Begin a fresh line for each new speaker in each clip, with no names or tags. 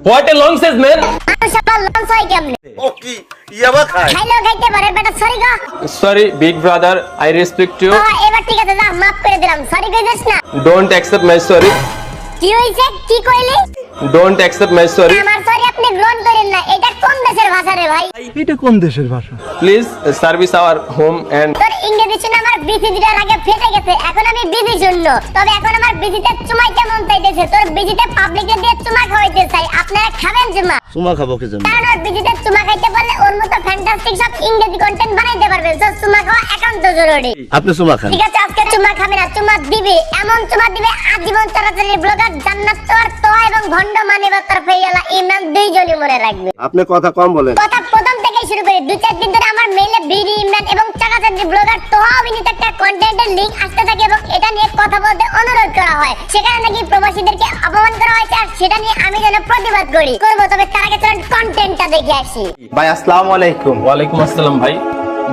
What a long says man. Sorry, big brother. I respect you. Don't accept my sorry. Don't accept my sorry.
এটা কোন দেশের ভাষা?
Please service our home and
চুমা খাবো কি জন্য? আপনি চুমা খান।
ঠিক আছে, আজকে চুমা খাবে না, চুমা দিবে, এমন চুমা দিবে আজীবন চলাচলের ব্লগার জান্নাত তোর তোয়া এবং ভন্ড মানিবাতার ফেয়ালা ইমরান দুইজনই মনে রাখবে।
আপনি কথা কম বলেন।
কথা প্রথম থেকে শুরু করে 2-4 দিন ধরে আমার মেইলে বিডি ইমরান এবং চাকাচাকি ব্লগার তোয়া অভিনীত একটা কন্টেন্টের লিংক আসতে থাকে এবং এটা নিয়ে কথা বলতে অনুরোধ করা হয়। সেখানে নাকি প্রবাসীদেরকে অপমান করা হয়েছে আর সেটা নিয়ে আমি যেন প্রতিবাদ করি করবো, তবে তার আগে চলুন কন্টেন্টটা দেখে আসি।
ভাই আসসালামু আলাইকুম।
ওয়ালাইকুম আসসালাম ভাই।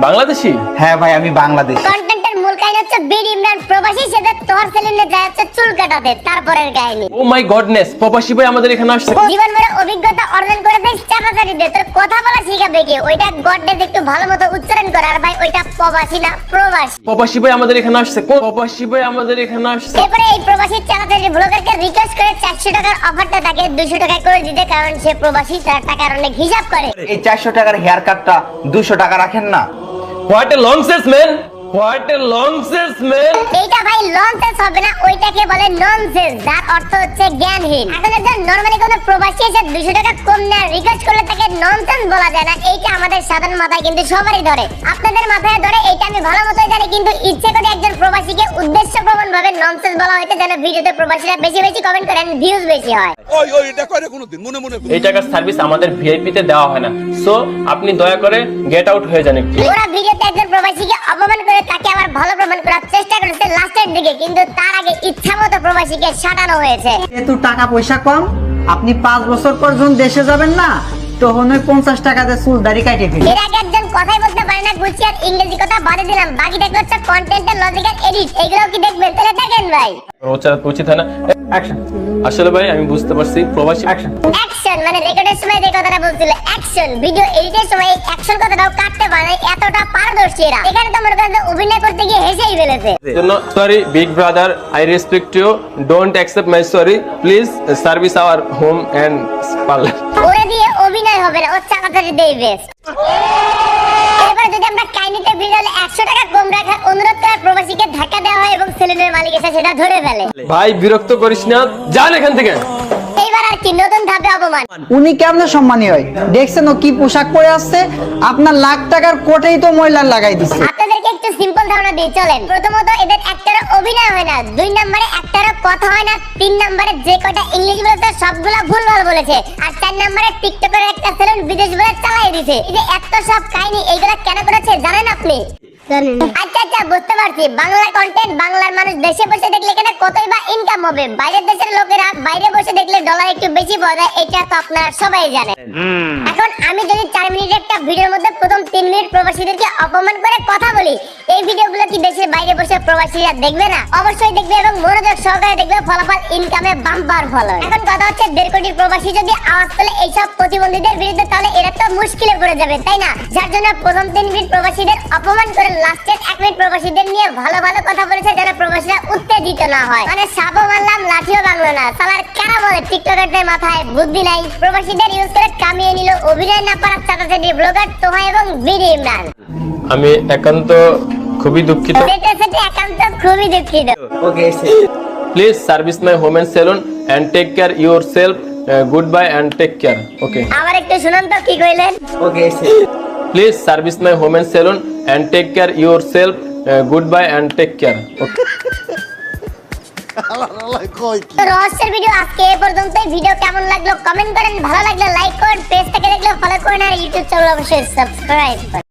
বাংলাদেশি?
হ্যাঁ ভাই আমি বাংলাদেশি।
কন্টেন্টের মূল কাহিনী হচ্ছে বিডি ইমরান প্রবাসী সেটা তোর সেলিনে যায় হচ্ছে চুল কাটাতে, তারপরের কাহিনী।
ও মাই গডনেস, প্রবাসী ভাই আমাদের এখানে আসছে।
জীবন ভরে অভিজ্ঞতা অর্জন করে দেয় চাকাচাকিতে, তোর কথা বলা শিখাবে কি? ওইটা গডনেস একটু ভালো মতো উচ্চারণ করে, আর ভাই ওইটা প্রবাসী না প্রবাসী।
প্রবাসী ভাই আমাদের এখানে আসছে। প্রবাসী ভাই আমাদের এখানে আসছে।
এরপরে এই প্রবাসী চাকাচাকি ব্লগারকে রিকোয়েস্ট করে 400 টাকার অফারটা তাকে 200 টাকায় করে দিতে, কারণ সে প্রবাসী, তার টাকার অনেক হিসাব করে।
এই 400 টাকার হেয়ার কাটটা 200 টাকা রাখেন না?
What a long says man. What a long says man.
এইটা ভাই লনসেন্স হবে না, ওইটাকে বলে ননসেন্স, যার অর্থ হচ্ছে জ্ঞানহীন। এখন একজন নরমালি কোনো প্রবাসী এসে 200 টাকা কম নেওয়ার রিকোয়েস্ট করলে তাকে ননসেন্স বলা যায় না। এইটা আমাদের সাধারণ মাথায় কিন্তু সবারই ধরে, আপনাদের মাথায় ধরে, এইটা আমি ভালো মতোই জানি, কিন্তু ইচ্ছে করে একজন প্রবাসীকে উদ্দেশ্যপ্রবণ ভাবে ননসেন্স বলা হয়েছে যেন ভিডিওতে প্রবাসীরা বেশি বেশি কমেন্ট করেন, ভিউজ বেশি হয়।
এই টাকার সার্ভিস আমাদের ভিআইপি তে দেওয়া হয় না, সো আপনি দয়া করে গেট আউট হয়ে যান একটু।
ওরা ভিডিওতে একজন প্রবাসীকে অপমান করে তাকে আবার ভালো প্রমাণ করার চেষ্টা করেছে লাস্টের দিকে, কিন্তু তার আগে ইচ্ছামতো প্রবাসীকে সাটানো হয়েছে।
যেহেতু টাকা পয়সা কম, আপনি 5 বছর পর যখন দেশে যাবেন না, তখন ওই 50 টাকাতে চুল দাড়ি কাটে ফেলি।
এর আগে একজন কথাই বলতে পারে না, গুছিয়ে আর ইংরেজি কথা বাদে দিলাম, বাকিটা হচ্ছে কন্টেন্টের লজিক্যাল এডিট। এগুলো কি দেখবেন? তাহলে দেখেন ভাই।
রোচা উচিত হয় না। অ্যাকশন। আসলে ভাই আমি বুঝতে পারছি প্রবাসী অ্যাকশন
মানে রেকর্ডের সময় যে কথাটা বলছিল অ্যাকশন, ভিডিও এডিটের সময় অ্যাকশন কথাটাও কাটতে পারে, এতটা পারদর্শী এরা। এখানে তো মনে করেন অভিনয় করতে গিয়ে হেসেই ফেলেছে।
জন্য sorry big brother, I respect you, don't accept my sorry, please service our home and parlour.
ওরে দিয়ে অভিনয় হবে না, ও চাকাচাকি দেই বেস্ট। এবার যদি আমরা কাহিনীতে ভিডিও 100 টাকা কম রাখার অনুরোধ করার প্রবাসীকে ধাক্কা দেওয়া হয় এবং সেলুনের মালিক এসে সেটা ধরে ফেলে।
ভাই বিরক্ত করিস না, যান এখান থেকে।
এইবার আর কি নতুন ধাপে অপমান।
উনি কেমনে সম্মানী হয়? দেখছেন ও কি পোশাক পরে আসছে? আপনার লাখ টাকার কোটেই তো ময়লা লাগাই দিচ্ছে।
আপনাদেরকে একটু সিম্পল ধারণা দিয়ে চলেন। প্রথমত এদের একটারও অভিনয় হয় না, 2 নম্বরে একটারও কথা হয় না, 3 নম্বরে যে কয়টা ইংলিশ বলেছে সবগুলা ভুলভাল বলেছে, আর 4 নম্বরে টিকটকের একটা সেলুন বিদেশ বলে চালাই দিয়েছে। এই যে এত সব কাহিনী এইগুলা কেন করেছে জানেন আপনি? আচ্ছা বুঝতে পারছি, বাংলা কন্টেন্ট বাংলার মানুষ দেশে বসে দেখলে এখানে কতই বা ইনকাম হবে, বাইরের দেশের লোকেরা বাইরে বসে দেখলে ডলার একটু বেশি পাওয়া যায়, এটা তো আপনারা সবাই জানেন। এখন আমি যদি 4 মিনিটের একটা ভিডিওর মধ্যে প্রথম 3 মিনিট প্রবাসীদেরকে অপমান করে কথা বলি, এই ভিডিওগুলো কি দেশের বাইরে বসে প্রবাসীরা দেখবে না? অবশ্যই দেখবে এবং মনোযোগ সহকারে দেখবে, ফলাফল ইনকামে বাম্পার ফলো। এখন কথা হচ্ছে 1.5 কোটি প্রবাসী যদি আওয়াজ তোলে এইসব প্রতিবন্ধীদের বিরুদ্ধে, তাহলে এরা তো মুশকিলে পড়ে যাবে, তাই না? যার জন্য প্রথম 3 মিনিট প্রবাসীদের অপমান করে লাস্টের 1 মিনিট প্রবাসীদের নিয়ে ভালো ভালো কথা বলেছে যেন প্রবাসীরা উত্তেজিত না হয়। মানে সাপও মারলাম লাঠিও ভাঙলো না, সালার কারা বলে টিকটকারদের মাথায় বুদ্ধি নাই। প্রবাসীদের ইউজ করে কামিয়ে নিল অভিনয় না পারার চাকাচাকি ব্লগার তোহা এবং বিডি ইমরান।
আমি একান্ত খুবই দুঃখিত।
একান্ত খুবই দুঃখিত।
Okay
please service my home and salon and take care yourself, good bye and take care. Okay
আবার একটু শুনুন তো কি কইলেন।
Okay
please service my home and salon and take care yourself, good bye and take care. Okay
তো রহস্যের video আজকে এই পর্যন্তই। ভিডিও কেমন লাগলো কমেন্ট করেন, ভালো লাগলে লাইক করুন, পেজ থেকে দেখলে ফলো করুন, আর ইউটিউব চ্যানেল অবশ্যই সাবস্ক্রাইব করুন।